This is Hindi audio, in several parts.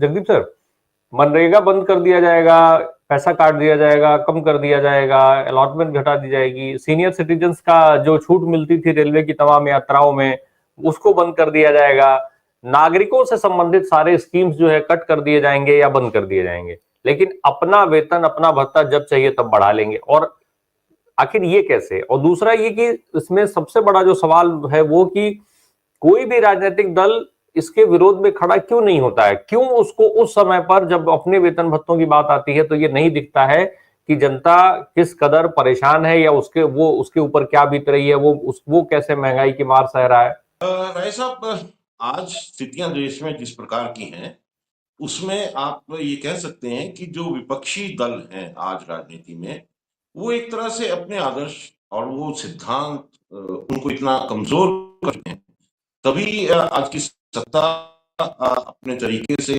जगदीप सर, मनरेगा बंद कर दिया जाएगा, पैसा काट दिया जाएगा, कम कर दिया जाएगा, अलॉटमेंट घटा दी जाएगी, सीनियर सिटीजन्स का जो छूट मिलती थी रेलवे की तमाम यात्राओं में उसको बंद कर दिया जाएगा, नागरिकों से संबंधित सारे स्कीम्स जो है कट कर दिए जाएंगे या बंद कर दिए जाएंगे, लेकिन अपना वेतन अपना भत्ता जब चाहिए तब बढ़ा लेंगे। और आखिर ये कैसे? और दूसरा ये कि इसमें सबसे बड़ा जो सवाल है वो कि कोई भी राजनीतिक दल इसके विरोध में खड़ा क्यों नहीं होता है? क्यों उसको उस समय पर जब अपने वेतन भत्तों की बात आती है तो ये नहीं दिखता है कि जनता किस कदर परेशान है या उसके ऊपर क्या बीत रही है, वो कैसे महंगाई की मार सह रहा है? राय साहब, आज स्थितियां देश में जिस प्रकार की हैं, उसमें आप ये कह सकते हैं कि जो विपक्षी दल हैं आज राजनीति में, वो एक तरह से अपने आदर्श और वो सिद्धांत उनको इतना कमजोर कर चुके हैं, तभी आज की सत्ता अपने तरीके से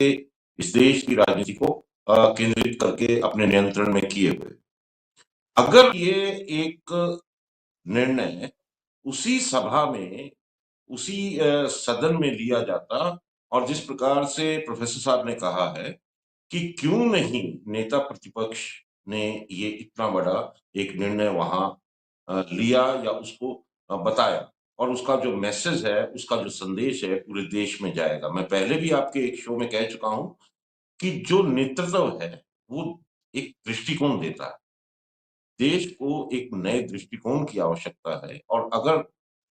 इस देश की राजनीति को केंद्रित करके अपने नियंत्रण में किए हुए। अगर ये एक निर्णय उसी सभा में, उसी सदन में लिया जाता, और जिस प्रकार से प्रोफेसर साहब ने कहा है कि क्यों नहीं नेता प्रतिपक्ष ने ये इतना बड़ा एक निर्णय वहां लिया या उसको बताया, और उसका जो मैसेज है, उसका जो संदेश है पूरे देश में जाएगा। मैं पहले भी आपके एक शो में कह चुका हूं कि जो नेतृत्व है वो एक दृष्टिकोण देता है। देश को एक नए दृष्टिकोण की आवश्यकता है, और अगर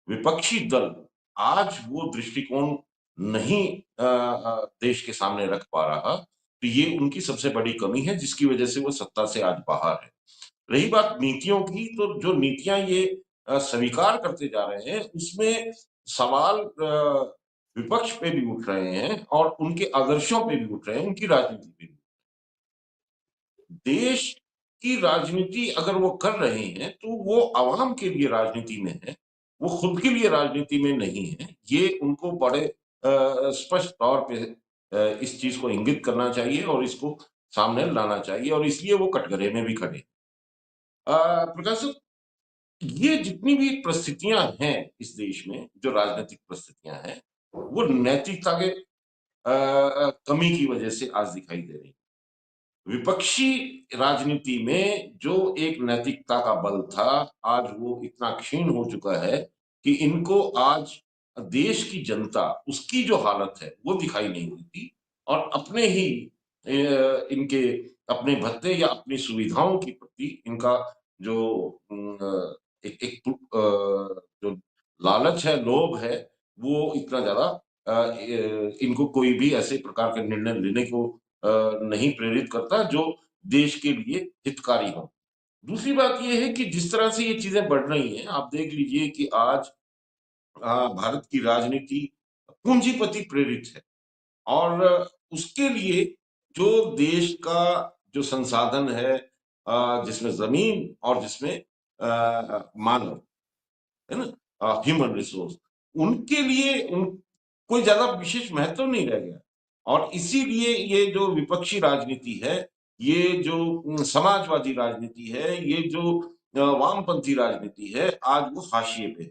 विपक्षी दल आज वो दृष्टिकोण नहीं देश के सामने रख पा रहा, तो ये उनकी सबसे बड़ी कमी है, जिसकी वजह से वो सत्ता से आज बाहर है। रही बात नीतियों की, तो जो नीतियां ये स्वीकार करते जा रहे हैं, उसमें सवाल विपक्ष पे भी उठ रहे हैं और उनके आदर्शों पे भी उठ रहे हैं, उनकी राजनीति पे भी। देश की राजनीति अगर वो कर रहे हैं तो वो आवाम के लिए राजनीति में है, वो खुद के लिए राजनीति में नहीं है। ये उनको बड़े स्पष्ट तौर पे इस चीज को इंगित करना चाहिए और इसको सामने लाना चाहिए, और इसलिए वो कटघरे में भी खड़े। प्रकाश साहब, ये जितनी भी परिस्थितियां हैं इस देश में, जो राजनीतिक परिस्थितियां हैं, वो नैतिकता के कमी की वजह से आज दिखाई दे रही। विपक्षी राजनीति में जो एक नैतिकता का बल था, आज वो इतना क्षीण हो चुका है कि इनको आज देश की जनता, उसकी जो हालत है वो दिखाई नहीं देती, और अपने ही इनके अपने भत्ते या अपनी सुविधाओं के प्रति इनका जो एक एक जो लालच है, लोभ है, वो इतना ज्यादा इनको कोई भी ऐसे प्रकार के निर्णय लेने को नहीं प्रेरित करता जो देश के लिए हितकारी हो। दूसरी बात ये है कि जिस तरह से ये चीजें बढ़ रही हैं, आप देख लीजिए कि आज भारत की राजनीति पूंजीपति प्रेरित है, और उसके लिए जो देश का जो संसाधन है, जिसमें जमीन और जिसमें मानव है ना, ह्यूमन रिसोर्स, उनके लिए कोई ज्यादा विशेष महत्व नहीं रह गया। और इसीलिए ये जो विपक्षी राजनीति है, ये जो समाजवादी राजनीति है, ये जो वामपंथी राजनीति है, आज वो हाशिए पे है।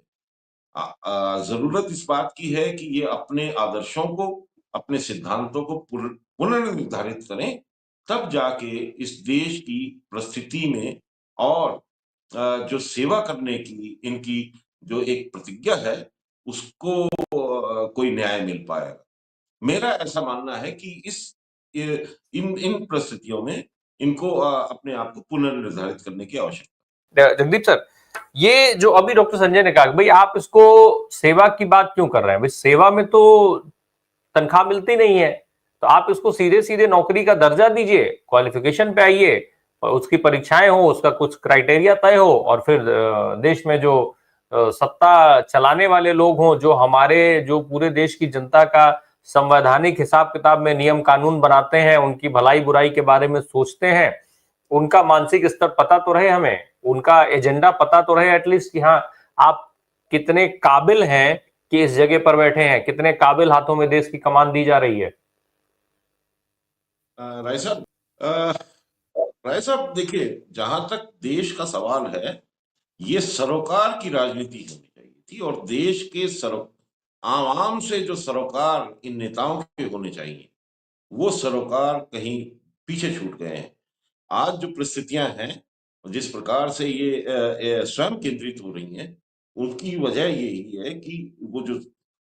जरूरत इस बात की है कि ये अपने आदर्शों को, अपने सिद्धांतों को पुनर्निर्धारित करें, तब जाके इस देश की परिस्थिति में और जो सेवा करने की इनकी जो एक प्रतिज्ञा है, उसको कोई न्याय मिल पाएगा। मेरा ऐसा मानना है कि इन इन परिस्थितियों में इनको अपने आप को पुनर्निर्धारित करने की आवश्यकता है। जगदीप सर, ये जो अभी डॉक्टर संजय ने कहा भाई आप इसको सेवा की बात क्यों कर रहे हैं? भाई सेवा में तो तनख्वाह मिलती नहीं है, तो आप इसको सीधे सीधे नौकरी का दर्जा दीजिए, क्वालिफिकेशन पे आइए, और उसकी परीक्षाएं हो, उसका कुछ क्राइटेरिया तय हो, और फिर देश में जो सत्ता चलाने वाले लोग हों, जो हमारे जो पूरे देश की जनता का संवैधानिक हिसाब किताब में नियम कानून बनाते हैं, उनकी भलाई बुराई के बारे में सोचते हैं, उनका मानसिक स्तर पता तो रहे, हमें उनका एजेंडा पता तो रहे एटलीस्ट कि हाँ आप कितने काबिल हैं कि इस जगह पर बैठे हैं, कितने काबिल हाथों में देश की कमान दी जा रही है। राय साहब, राय साहब देखिए, जहां तक देश का सवाल है, ये सरोकार की राजनीति होनी चाहिए थी, और देश के आवाम से जो सरोकार इन नेताओं के होने चाहिए, वो सरोकार कहीं पीछे छूट गए हैं। आज जो परिस्थितियां हैं, जिस प्रकार से ये स्वयं केंद्रित हो रही हैं, उनकी वजह यही है कि वो जो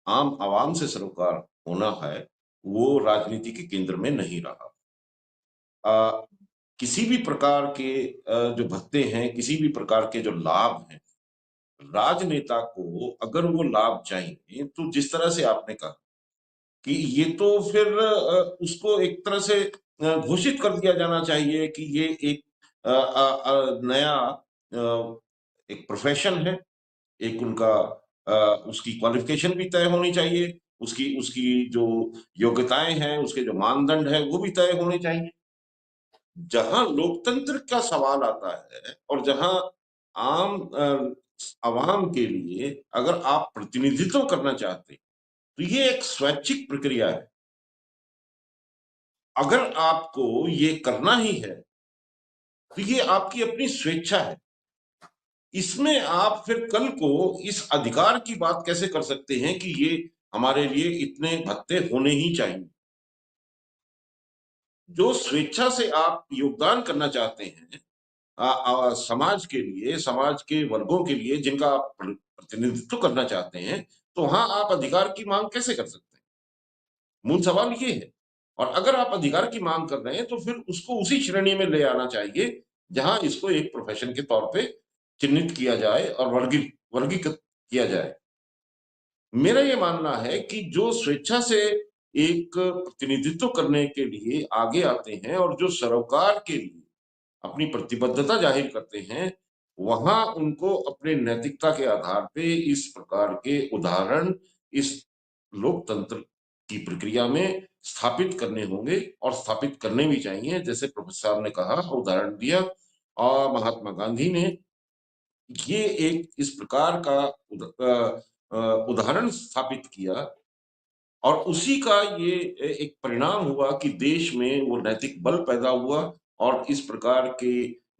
आम आवाम से सरोकार होना है, वो राजनीति के केंद्र में नहीं रहा। अ, किसी भी प्रकार के जो भत्ते हैं, किसी भी प्रकार के जो लाभ हैं, राजनेता को अगर वो लाभ चाहिए, तो जिस तरह से आपने कहा कि ये तो फिर उसको एक तरह से घोषित कर दिया जाना चाहिए कि ये एक नया एक प्रोफेशन है, एक उनका अ, उसकी क्वालिफिकेशन भी तय होनी चाहिए, उसकी उसकी जो योग्यताएँ हैं, उसके जो मानदंड हैं, वो भी तय होने चाहिए। जहाँ लोकतंत्र का सवाल आता है और जहाँ आम आवाम के लिए अगर आप प्रतिनिधित्व करना चाहते हैं, तो ये एक स्वैच्छिक प्रक्रिया है। अगर आपको ये करना ही है, तो ये आपकी अपनी स्वेच्छा है। इसमें आप फिर कल को इस अधिकार की बात कैसे कर सकते हैं कि ये हमारे लिए इतने भत्ते होने ही चाहिए। जो स्वेच्छा से आप योगदान करना चाहते हैं समाज के लिए, समाज के वर्गों के लिए जिनका आप प्रतिनिधित्व करना चाहते हैं, तो वहां आप अधिकार की मांग कैसे कर सकते हैं? मूल सवाल ये है। और अगर आप अधिकार की मांग कर रहे हैं तो फिर उसको उसी श्रेणी में ले आना चाहिए जहां इसको एक प्रोफेशन के तौर पे चिन्हित किया जाए और वर्गीकृत किया जाए। मेरा ये मानना है कि जो स्वेच्छा से एक प्रतिनिधित्व करने के लिए आगे आते हैं और जो सरोकार के लिए अपनी प्रतिबद्धता जाहिर करते हैं, वहां उनको अपने नैतिकता के आधार पे इस प्रकार के उदाहरण इस लोकतंत्र की प्रक्रिया में स्थापित करने होंगे और स्थापित करने भी चाहिए। जैसे प्रोफेसर साहब ने कहा, उदाहरण दिया और महात्मा गांधी ने ये एक इस प्रकार का उदाहरण स्थापित किया और उसी का ये एक परिणाम हुआ कि देश में वो नैतिक बल पैदा हुआ और इस प्रकार के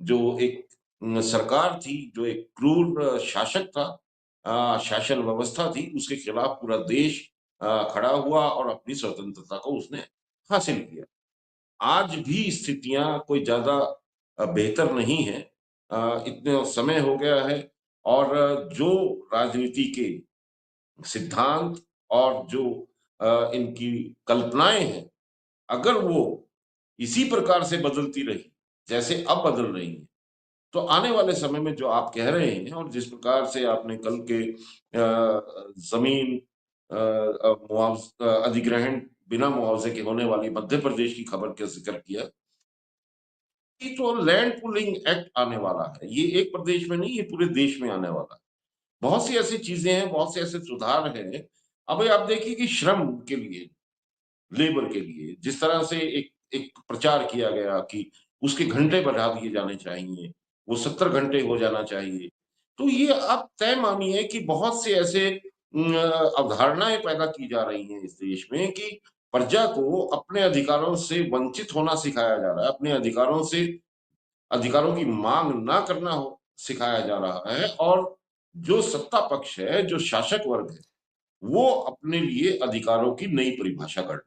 जो एक सरकार थी, जो एक क्रूर शासक था, शासन व्यवस्था थी, उसके खिलाफ पूरा देश खड़ा हुआ और अपनी स्वतंत्रता को उसने हासिल किया। आज भी स्थितियाँ कोई ज़्यादा बेहतर नहीं है। इतना समय हो गया है और जो राजनीति के सिद्धांत और जो इनकी कल्पनाएँ हैं, अगर वो इसी प्रकार से बदलती रही, जैसे अब बदल रही हैं, तो आने वाले समय में जो आप कह रहे हैं और जिस प्रकार से आपने कल के ज़मीन अधिग्रहण बिना मुआवजे के होने वाली मध्य प्रदेश की खबर का ज़िक्र किया, कि तो लैंड पूलिंग एक्ट आने वाला है। ये एक प्रदेश में नहीं, ये पूरे देश में आने वाला है। बहुत सी ऐसी चीज़ें हैं, बहुत से ऐसे सुधार हैं। अभी आप देखिए कि श्रम के लिए, लेबर के लिए जिस तरह से एक एक प्रचार किया गया कि उसके घंटे बढ़ा दिए जाने चाहिए, वो 70 घंटे हो जाना चाहिए। तो ये आप तय मानिए कि बहुत से ऐसे अवधारणाएँ पैदा की जा रही हैं इस देश में कि प्रजा को अपने अधिकारों से वंचित होना सिखाया जा रहा है, अपने अधिकारों की माँग ना करना हो सिखाया जा रहा है और जो सत्ता पक्ष है, जो शासक वर्ग है, वो अपने लिए अधिकारों की नई परिभाषा कर